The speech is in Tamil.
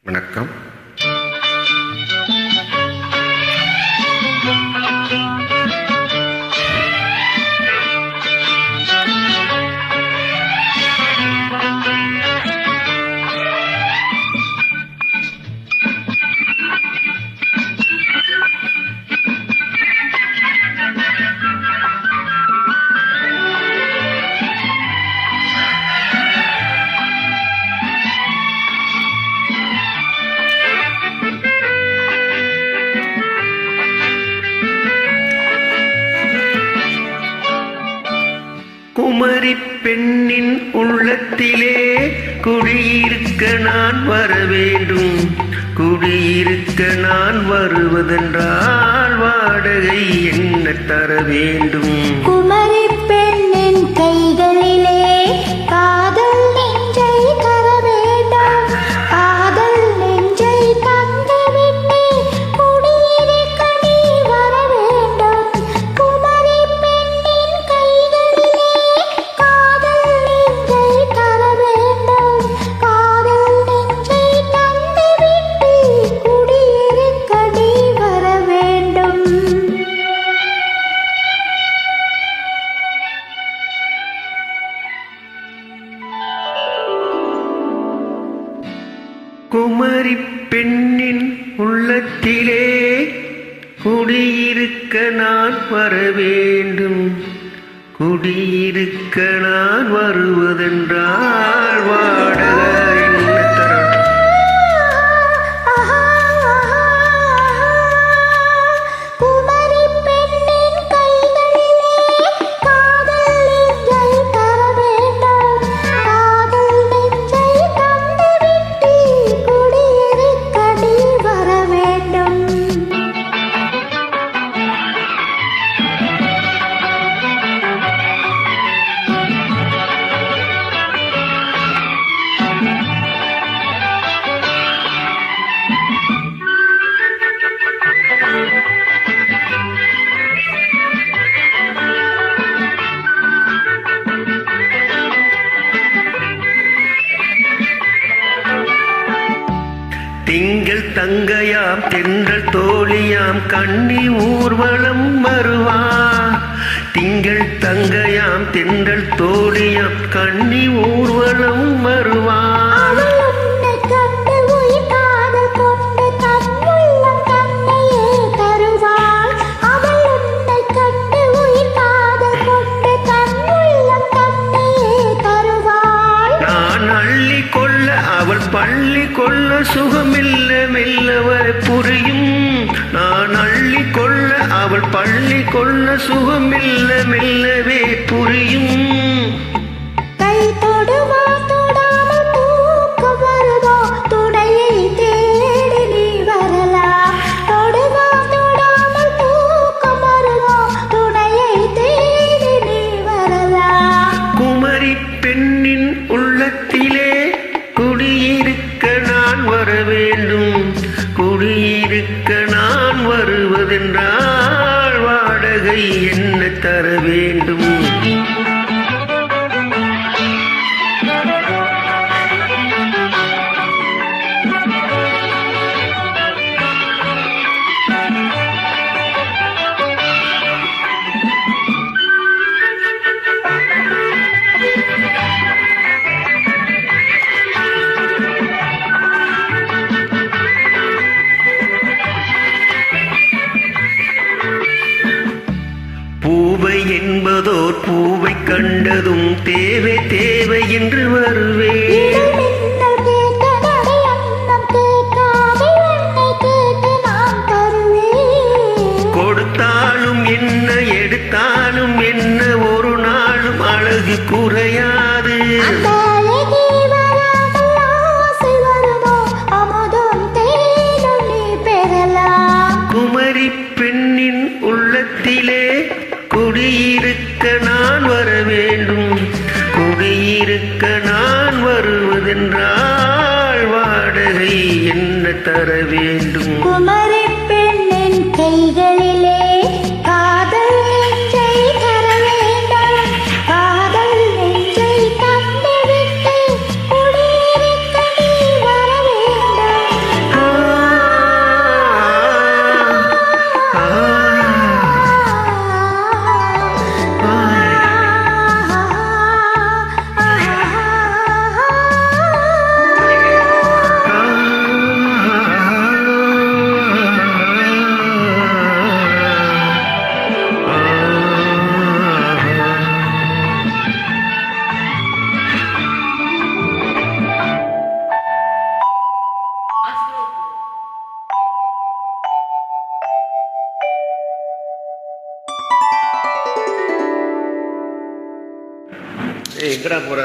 வணக்கம். குமரி பெண்ணின் உள்ளத்திலே குடியிருக்க நான் வர வேண்டும். குடியிருக்க நான் வருவதென்றால் வாடகை என்ன தர வேண்டும்? குமரி பெண்ணின் கைகளிலே காதல் நெஞ்சை தர வேண்டும். காதல் நெஞ்சை தந்துவிட்டு குடியிருக்க நீ வர வேண்டும். குமரி பெண்ணின் கைகளிலே காதல் நெஞ்சை தர வேண்டும். காதல் நெஞ்சை தந்துவிட்டு குடியிருக்க நீ வர வேண்டும். குமரி பெண்ணின் உள்ளத்திலே குடியிருக்க நான் வர வேண்டும். குடியிருக்க நான் வருவதென்றால் வாடகை என்ன தர? குமரி பெண்ணின் கைகளிலே காதல் நெஞ்சை தர வேண்டும். காதல் நெஞ்சை தந்துவிட்டு குடியிருக்க நீ வர வேண்டும். திங்கள் தங்கையாம் தென்றல் தோழியாம் கண்ணி ஊர்வலம் வருவா. திங்கள் தங்கையாம் தென்றல் தோழியாம் கண்ணி ஊர்வலம் வருவா. அவள் உன்னை கண்டு உயிர் காதல் கொண்டு தன் உள்ளம் தன்னையே தருவாள். அவள் உன்னை கண்டு உயிர் காதல் கொண்டு தன் உள்ளம் தன்னையே தருவாள். நான் அள்ளி கொள்ள அவள் பள்ளி கொள்ள சுகமில்ல மெல்லவரை புரியும். நான் அள்ளி கொள்ள அவள் பள்ளி கொள்ள சுகமில்ல மெல்லவே புரியும். கை தொடுவா தொடாமல் தூக்கம் வருதோ துணையை தேடி நீ வரலாம். தொடுவா தொடாமல் தூக்கம் வருதோ துணையை தேடி நீ வரலாம். குமரி பெண்ணின் உள்ளத்திலே குடியிருக்க நான் வர வேண்டும். குடியிருக்க நான் வருவதென்றால் வாடகை என்ன தர வேண்டும்? பூவை என்பதோர் பூவை கண்டதும் தேவை தேவை என்று வருவேன். இளமின்னல் கேட்க நடை அன்னம் கேட்காதே என்னை கேட்டு நான் தருவேன். கொடுத்தாலும் என்ன எடுத்தாலும் என்ன ஒரு நாளும் அழகு குறையாது. அந்த அழகே வராமல் ஆசை வருமோ அமுதும் தேனும் நீ பெறலாம். குமரி பெண்ணின் உள்ளத்திலே குடியிருக்க நான் வர வேண்டும். குடியிருக்க நான் வருவதென்றால் வாடகை என்ன தர வேண்டும்? குமரி பெண்ணின் கைகளிலே காதல் நெஞ்சை தர வேண்டும். காதல் நெஞ்சை தந்துவிட்டு குடியிருக்க நீ வர வேண்டும். ஏய் எங்கடா போற